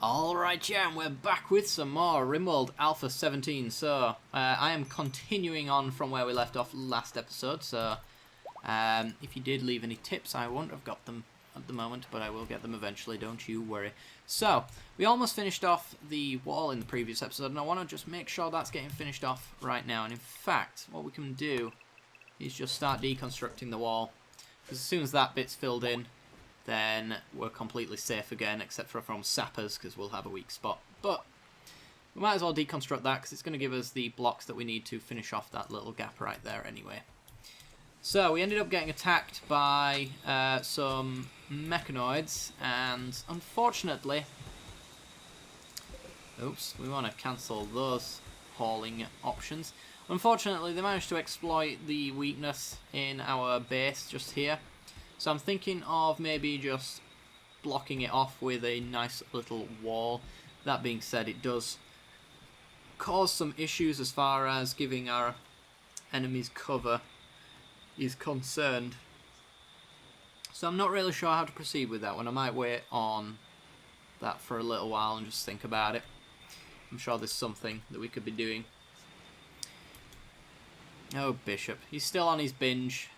Alright, yeah, and we're back with some more Rimworld Alpha 17. So, I am continuing on from where we left off last episode. So, if you did leave any tips, I won't have got them at the moment, but I will get them eventually, don't you worry. So, we almost finished off the wall in the previous episode, and I want to just make sure that's getting finished off right now. And in fact, what we can do is just start deconstructing the wall. Because as soon as that bit's filled in, then we're completely safe again, except for from sappers, because we'll have a weak spot. But we might as well deconstruct that, because it's going to give us the blocks that we need to finish off that little gap right there anyway. So we ended up getting attacked by some mechanoids, and unfortunately... Oops, we want to cancel those hauling options. Unfortunately, they managed to exploit the weakness in our base just here. So I'm thinking of maybe just blocking it off with a nice little wall. That being said, it does cause some issues as far as giving our enemies cover is concerned. So I'm not really sure how to proceed with that one. I might wait on that for a little while and just think about it. I'm sure there's something that we could be doing. Oh, Bishop. He's still on his binge.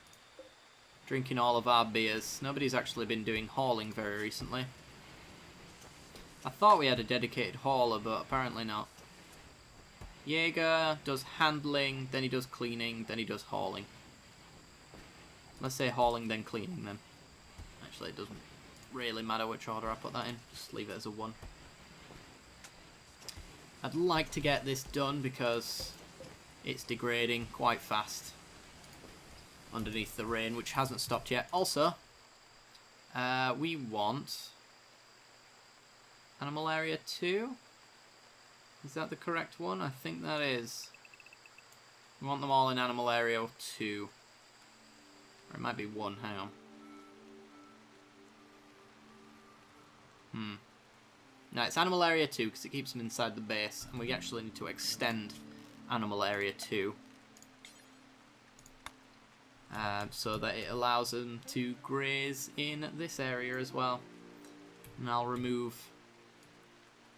Drinking all of our beers. Nobody's actually been doing hauling very recently. I thought we had a dedicated hauler, but apparently not. Jaeger does handling, then he does cleaning, then he does hauling. Let's say hauling, then cleaning then. Actually, it doesn't really matter which order I put that in. Just leave it as a 1. I'd like to get this done because it's degrading quite fast underneath the rain, which hasn't stopped yet. Also, we want Animal Area 2. Is that the correct one? I think that is. We want them all in Animal Area 2. Or it might be 1, hang on. No, it's Animal Area 2 because it keeps them inside the base, and we actually need to extend Animal Area 2. So that it allows them to graze in this area as well. And I'll remove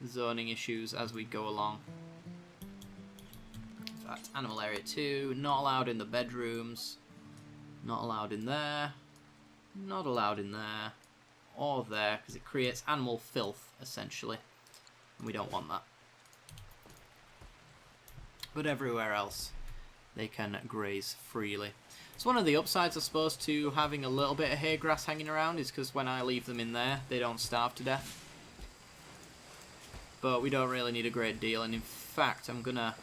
zoning issues as we go along. In fact, Animal Area 2, not allowed in the bedrooms, not allowed in there, not allowed in there, or there, because it creates animal filth, essentially. And we don't want that. But everywhere else, they can graze freely. So one of the upsides, I suppose, to having a little bit of hay grass hanging around is because when I leave them in there, they don't starve to death. But we don't really need a great deal, and in fact, I'm going to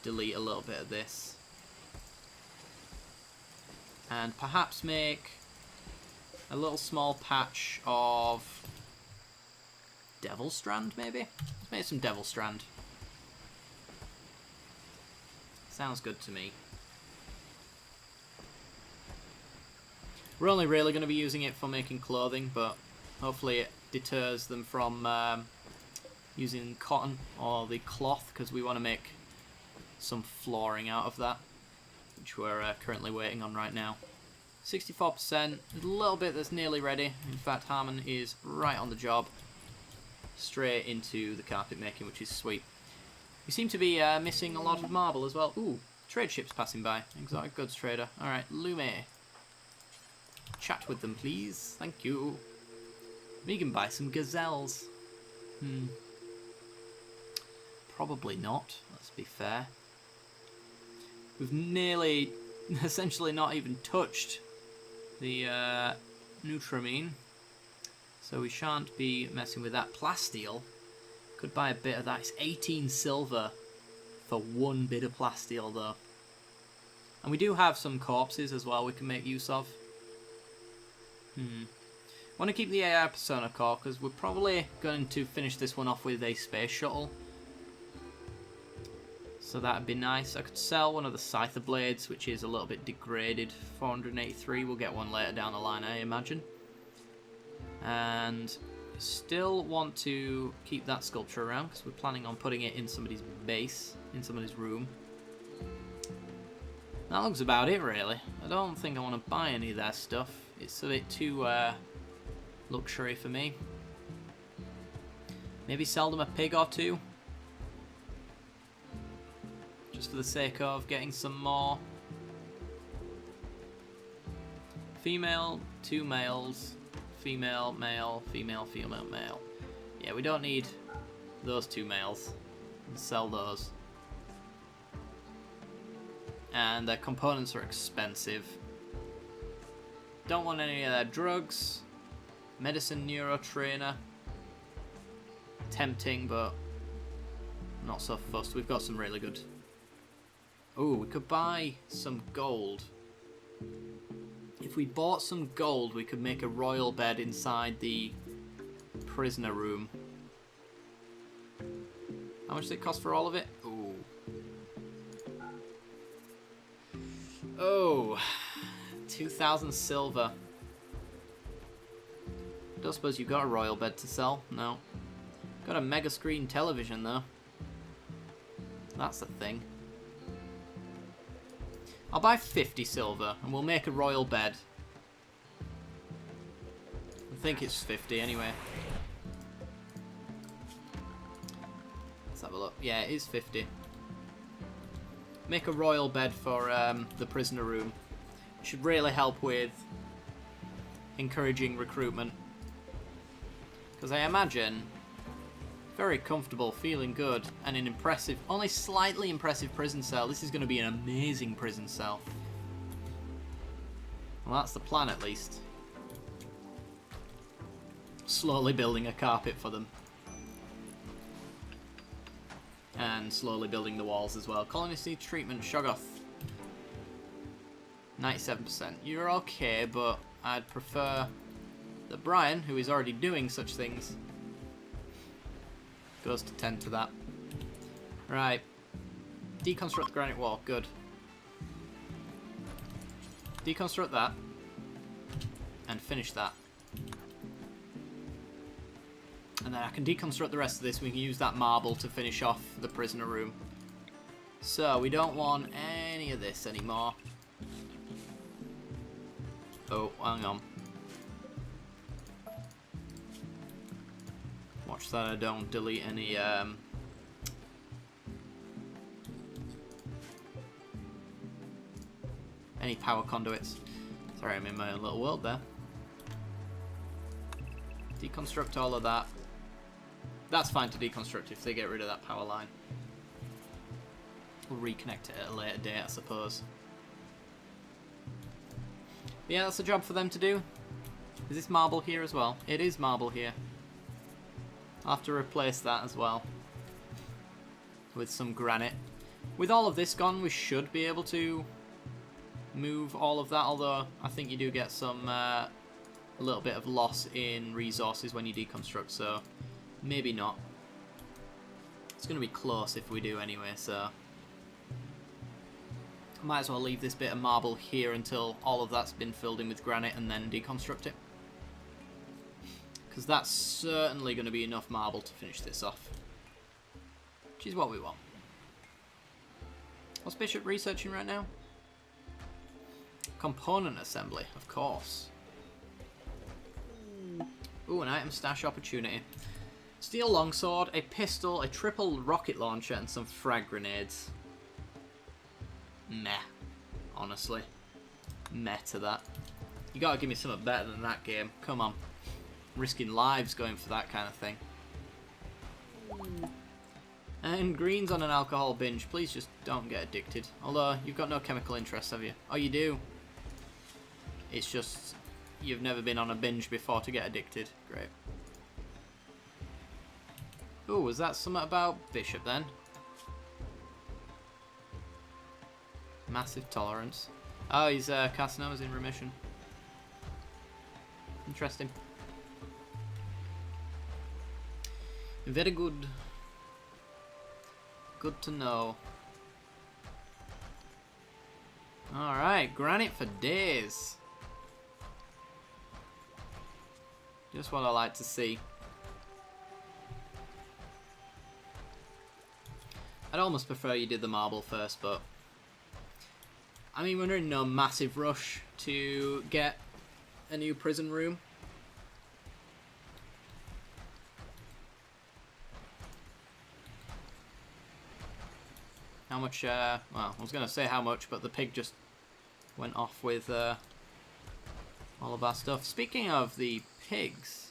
delete a little bit of this. And perhaps make a little small patch of Devil Strand, maybe? Let's make some Devil Strand. Sounds good to me. We're only really going to be using it for making clothing, but hopefully it deters them from using cotton or the cloth, because we want to make some flooring out of that, which we're currently waiting on right now. 64%, a little bit that's nearly ready. In fact, Harmon is right on the job, straight into the carpet making, which is sweet. We seem to be missing a lot of marble as well. Ooh, trade ships passing by. Exotic goods trader. Alright, Lume. Chat with them, please. Thank you. We can buy some gazelles. Probably not, let's be fair. We've nearly, essentially not even touched the Nutramine. So we shan't be messing with that. Plasteel. Could buy a bit of that. It's 18 silver for 1 bit of plasteel, though. And we do have some corpses as well we can make use of. Want to keep the AI Persona core because we're probably going to finish this one off with a space shuttle. So that'd be nice. I could sell one of the Scyther blades, which is a little bit degraded. 483. We'll get one later down the line, I imagine. And still want to keep that sculpture around because we're planning on putting it in somebody's base, in somebody's room. That looks about it, really. I don't think I want to buy any of their stuff. It's a bit too luxury for me. Maybe sell them a pig or two. Just for the sake of getting some more. Female, 2 males. Female, male, female, female, male. Yeah, we don't need those 2 males. We'll sell those. And their components are expensive. Don't want any of their drugs. Medicine neuro trainer. Tempting, but not so fussed. We've got some really good. Oh, we could buy some gold. If we bought some gold, we could make a royal bed inside the prisoner room. How much does it cost for all of it? Ooh. Oh, 2,000 silver. I don't suppose you've got a royal bed to sell? No. Got a mega screen television though. That's the thing. I'll buy 50 silver and we'll make a royal bed. I think it's 50 anyway. Let's have a look. Yeah, it is 50. Make a royal bed for the prisoner room. Should really help with encouraging recruitment. Because I imagine very comfortable, feeling good, and an impressive, only slightly impressive prison cell. This is going to be an amazing prison cell. Well, that's the plan at least. Slowly building a carpet for them. And slowly building the walls as well. Colonists need treatment, Shoggoth. 97%. You're okay, but I'd prefer that Brian, who is already doing such things, goes to tend to that. Right. Deconstruct the granite wall. Good. Deconstruct that. And finish that. And then I can deconstruct the rest of this. We can use that marble to finish off the prisoner room. So, we don't want any of this anymore. Oh, hang on. Watch that I don't delete any power conduits. Sorry, I'm in my own little world there. Deconstruct all of that. That's fine to deconstruct if they get rid of that power line. We'll reconnect it at a later date, I suppose. But yeah, that's a job for them to do. Is this marble here as well? It is marble here. I'll have to replace that as well with some granite. With all of this gone, we should be able to move all of that, although I think you do get some a little bit of loss in resources when you deconstruct, so maybe not. It's going to be close if we do anyway, so I might as well leave this bit of marble here until all of that's been filled in with granite and then deconstruct it. Because that's certainly going to be enough marble to finish this off. Which is what we want. What's Bishop researching right now? Component assembly, of course. Ooh, an item stash opportunity. Steel longsword, a pistol, a triple rocket launcher, and some frag grenades. Meh. Honestly. Meh to that. You gotta give me something better than that game. Come on. Risking lives going for that kind of thing. And Green's on an alcohol binge. Please just don't get addicted. Although, you've got no chemical interest, have you? Oh, you do. It's just you've never been on a binge before to get addicted. Great. Ooh, was that something about Bishop then? Massive tolerance. Oh, his carcinoma's in remission. Interesting. Very good. Good to know. Alright, granite for days. Just what I like to see. I'd almost prefer you did the marble first, but I mean, we're in no massive rush to get a new prison room. How much, well, I was going to say how much, but the pig just went off with all of our stuff. Speaking of the pigs,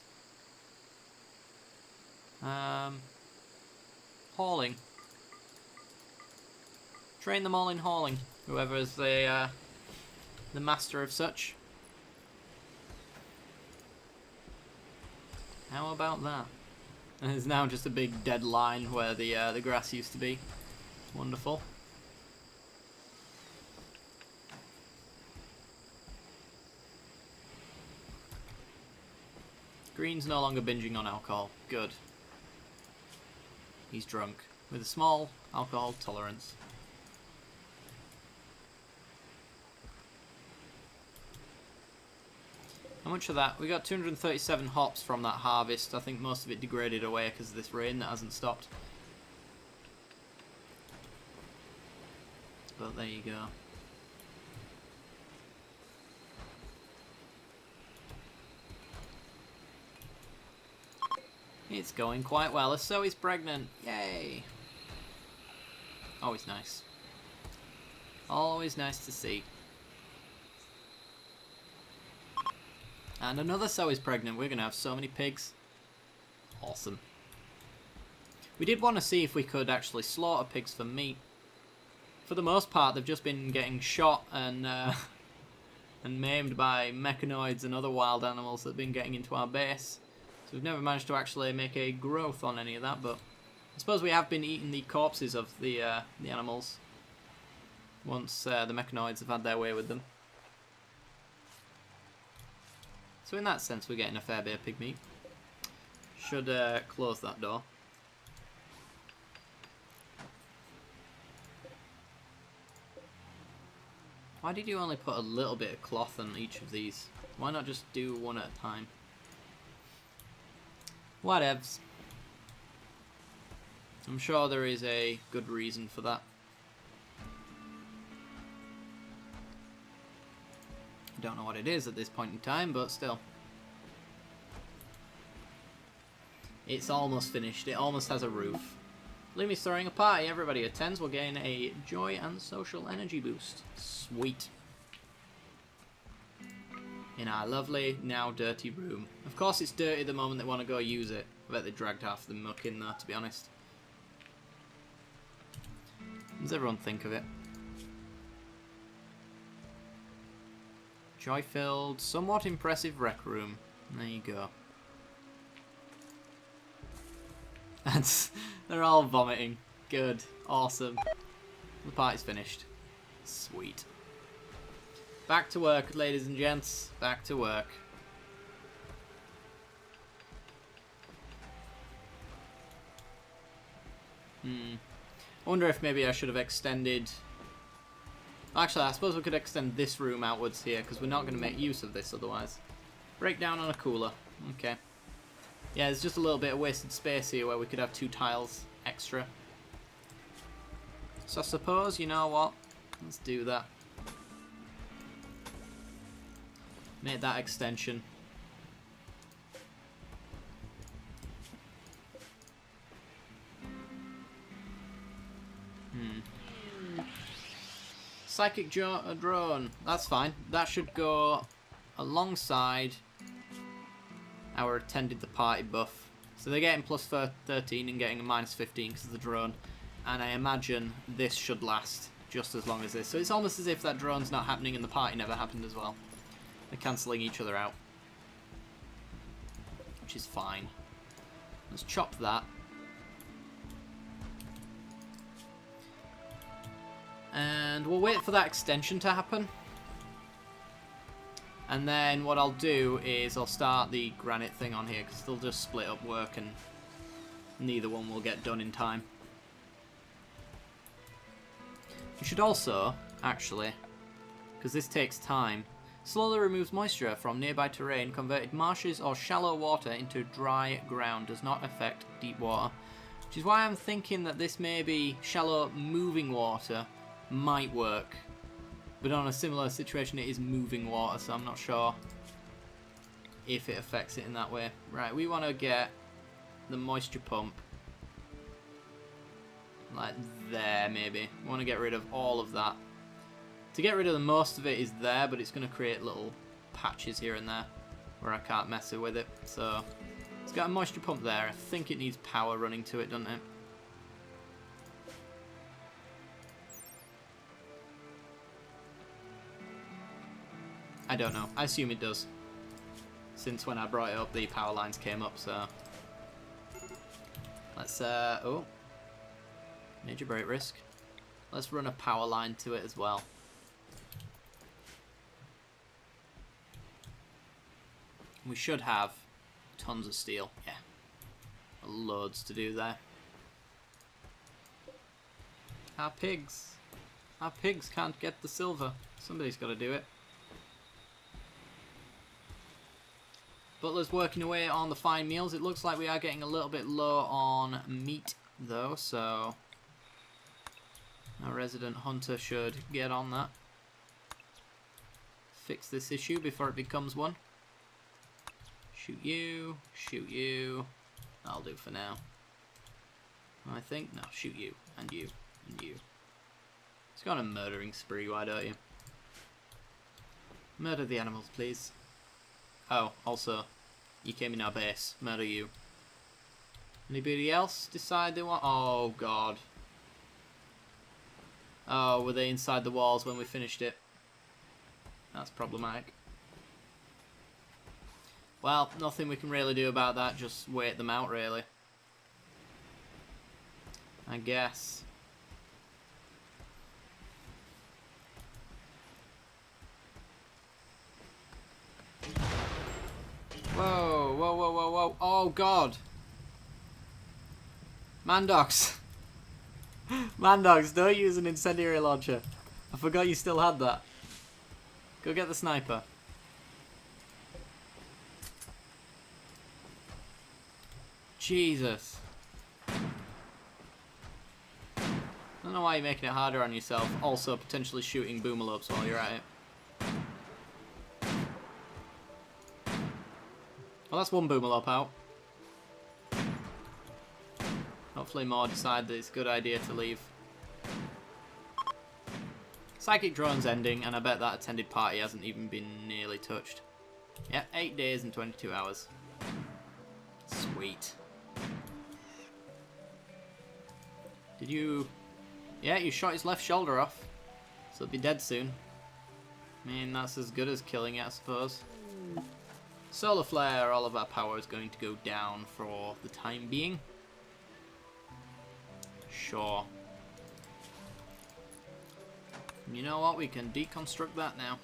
hauling. Train them all in hauling, whoever is the master of such. How about that? And there's now just a big dead line where the grass used to be. Wonderful. Green's no longer binging on alcohol. Good. He's drunk, with a small alcohol tolerance. How much of that? We got 237 hops from that harvest. I think most of it degraded away because of this rain that hasn't stopped. But there you go. It's going quite well. So he's pregnant. Yay! Always nice. Always nice to see. And another sow is pregnant. We're going to have so many pigs. Awesome. We did want to see if we could actually slaughter pigs for meat. For the most part, they've just been getting shot and maimed by mechanoids and other wild animals that have been getting into our base. So we've never managed to actually make a growth on any of that, but I suppose we have been eating the corpses of the animals once the mechanoids have had their way with them. So in that sense, we're getting a fair bit of pig meat. Should close that door. Why did you only put a little bit of cloth on each of these? Why not just do one at a time? Whatevs. I'm sure there is a good reason for that. Don't know what it is at this point in time, but still. It's almost finished. It almost has a roof. Lumi's throwing a party. Everybody who attends will gain a joy and social energy boost. Sweet. In our lovely, now dirty room. Of course it's dirty the moment they want to go use it. I bet they dragged half the muck in there, to be honest. What does everyone think of it? Joy-filled, somewhat impressive rec room. There you go. And they're all vomiting. Good. Awesome. The party's finished. Sweet. Back to work, ladies and gents. Back to work. I wonder if maybe I should have extended... Actually, I suppose we could extend this room outwards here, because we're not going to make use of this otherwise. Break down on a cooler. Okay. Yeah, there's just a little bit of wasted space here where we could have 2 tiles extra. So I suppose, you know what? Let's do that. Make that extension. Psychic drone. That's fine. That should go alongside our attended the party buff. So they're getting plus 13 and getting a minus 15 because of the drone. And I imagine this should last just as long as this. So it's almost as if that drone's not happening and the party never happened as well. They're cancelling each other out. Which is fine. Let's chop that. And we'll wait for that extension to happen. And then what I'll do is I'll start the granite thing on here because they'll just split up work and neither one will get done in time. You should also, actually, because this takes time, slowly removes moisture from nearby terrain. Converted marshes or shallow water into dry ground. Does not affect deep water. Which is why I'm thinking that this may be shallow moving water might work. But on a similar situation it is moving water, so I'm not sure if it affects it in that way. Right, we want to get the moisture pump like there maybe. We want to get rid of all of that. To get rid of the most of it is there, but it's going to create little patches here and there where I can't mess with it. So it's got a moisture pump there. I think it needs power running to it, doesn't it? I don't know. I assume it does. Since when I brought it up, the power lines came up, so... Let's, oh. Major brake risk. Let's run a power line to it as well. We should have tons of steel. Yeah. Loads to do there. Our pigs. Our pigs can't get the silver. Somebody's got to do it. Butler's working away on the fine meals. It looks like we are getting a little bit low on meat, though, so our resident hunter should get on that. Fix this issue before it becomes one. Shoot you, shoot you. That'll do for now. I think. No, shoot you, and you, and you. It's got a murdering spree, why don't you? Murder the animals, please. Oh, also, you came in our base. Murder you. Anybody else decide they want... Oh, God. Oh, were they inside the walls when we finished it? That's problematic. Well, nothing we can really do about that. Just wait them out, really. I guess. Whoa, whoa, whoa, whoa, whoa. Oh, God. Mandogs. Mandogs, don't use an incendiary launcher. I forgot you still had that. Go get the sniper. Jesus. I don't know why you're making it harder on yourself. Also, potentially shooting boomalopes while you're at it. Well, that's one boomalope out. Hopefully more decide that it's a good idea to leave. Psychic drone's ending, and I bet that attended party hasn't even been nearly touched. Yeah, 8 days and 22 hours. Sweet. Did you... Yeah, you shot his left shoulder off. So he'll be dead soon. I mean, that's as good as killing it, I suppose. Solar flare, all of our power is going to go down for the time being. Sure. You know what? We can deconstruct that now.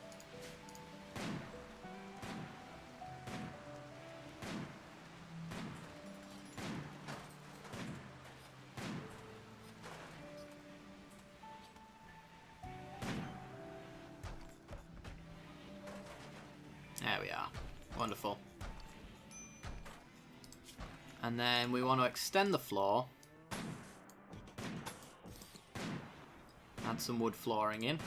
There we are. Wonderful. And then we want to extend the floor. Add some wood flooring in.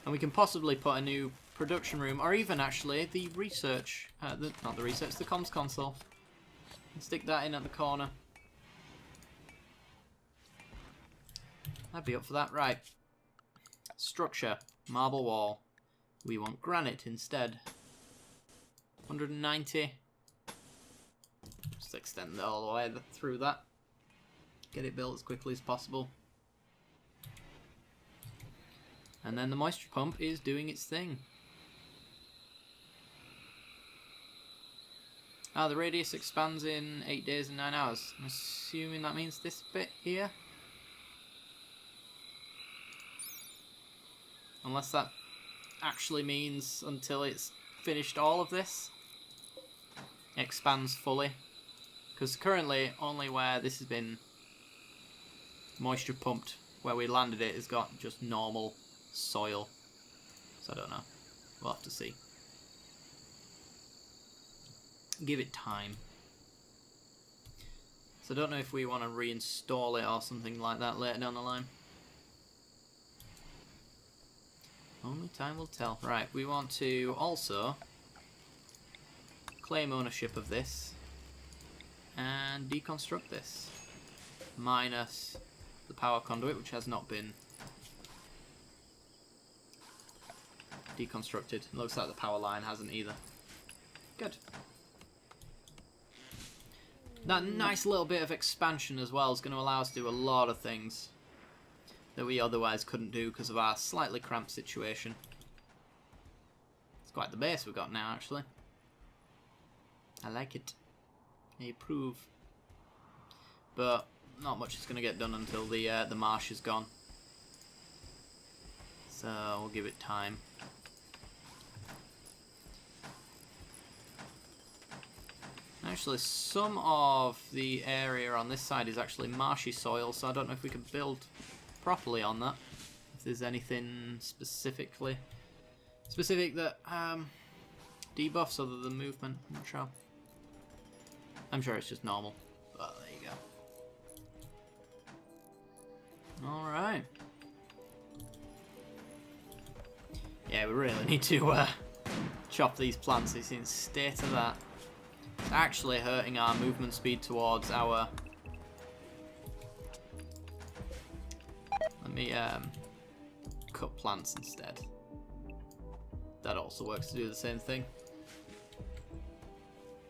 And we can possibly put a new production room, or even actually the research, not the research, the comms console. And stick that in at the corner. I'd be up for that. Right. Structure. Marble wall. We want granite instead. 190. Just extend it all the way through that. Get it built as quickly as possible. And then the moisture pump is doing its thing. Ah, the radius expands in 8 days and 9 hours. I'm assuming that means this bit here. Unless that actually means until it's finished all of this. It expands fully. Because currently, only where this has been moisture pumped, where we landed it, has got just normal soil. So I don't know. We'll have to see. Give it time. So I don't know if we want to reinstall it or something like that later down the line. Only time will tell. Right, we want to also claim ownership of this and deconstruct this. minus the power conduit, which has not been deconstructed. Looks like the power line hasn't either. Good. That nice little bit of expansion as well is going to allow us to do a lot of things that we otherwise couldn't do because of our slightly cramped situation. It's quite the base we've got now, actually. I like it. I approve. But not much is going to get done until the marsh is gone. So we'll give it time. Actually, some of the area on this side is actually marshy soil, so I don't know if we can build properly on that. If there's anything specific that debuffs other than movement, I'm not sure. I'm sure it's just normal, but there you go. Alright. Yeah, we really need to chop these plants. It's in state of that. It's actually hurting our movement speed towards our... Let me cut plants instead. That also works to do the same thing.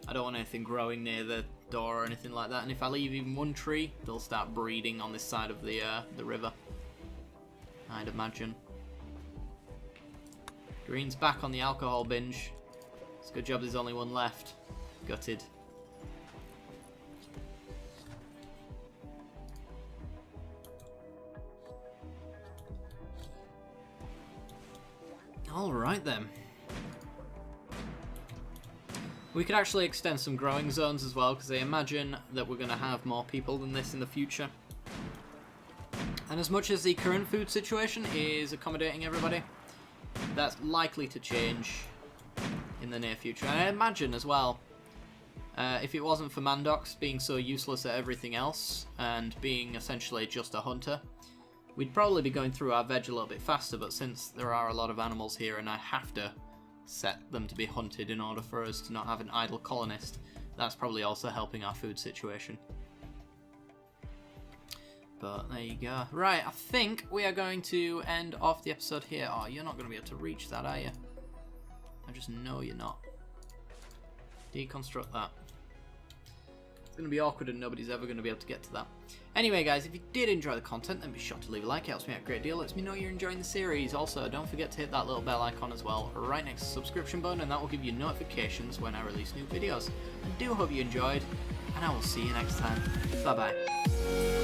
I don't want anything growing near the door or anything like that, and if I leave even one tree, they'll start breeding on this side of the river, I'd imagine. Green's back on the alcohol binge. It's a good job there's only one left. Gutted. Alright then. We could actually extend some growing zones as well, because I imagine that we're going to have more people than this in the future. And as much as the current food situation is accommodating everybody, that's likely to change in the near future. And I imagine as well, if it wasn't for Mandox being so useless at everything else and being essentially just a hunter, we'd probably be going through our veg a little bit faster, but since there are a lot of animals here and I have to set them to be hunted in order for us to not have an idle colonist, that's probably also helping our food situation. But there you go. Right, I think we are going to end off the episode here. Oh, you're not going to be able to reach that, are you? I just know you're not. Deconstruct that. It's going to be awkward and nobody's ever going to be able to get to that. Anyway, guys, if you did enjoy the content, then be sure to leave a like. It helps me out a great deal. Lets me know you're enjoying the series. Also, don't forget to hit that little bell icon as well, right next to the subscription button, and that will give you notifications when I release new videos. I do hope you enjoyed, and I will see you next time. Bye-bye.